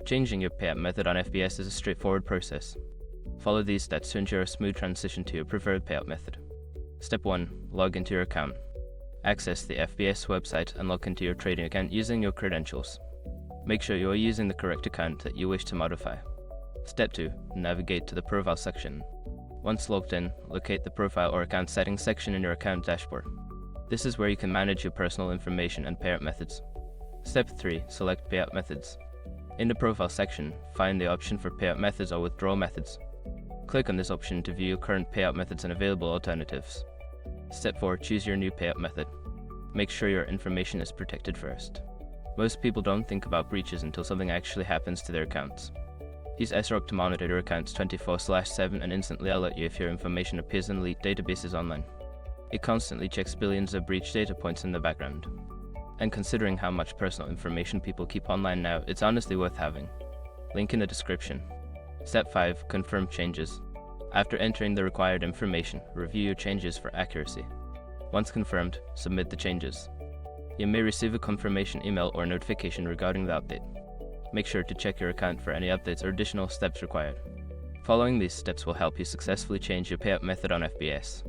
Changing your payout method on FBS is a straightforward process. Follow these steps to ensure a smooth transition to your preferred payout method. Step 1. Log into your account. Access the FBS website and log into your trading account using your credentials. Make sure you are using the correct account that you wish to modify. Step 2. Navigate to the Profile section. Once logged in, locate the Profile or Account Settings section in your account dashboard. This is where you can manage your personal information and payout methods. Step 3. Select Payout Methods. In the Profile section, find the option for Payout Methods or Withdrawal Methods. Click on this option to view current payout methods and available alternatives. Step 4. Choose your new payout method. Make sure your information is protected first. Most people don't think about breaches until something actually happens to their accounts. Use SROC to monitor your accounts 24/7 and instantly alert you if your information appears in elite databases online. It constantly checks billions of breach data points in the background. And considering how much personal information people keep online now, it's honestly worth having. Link in the description. Step 5. Confirm changes. After entering the required information, review your changes for accuracy. Once confirmed, submit the changes. You may receive a confirmation email or notification regarding the update. Make sure to check your account for any updates or additional steps required. Following these steps will help you successfully change your payout method on FBS.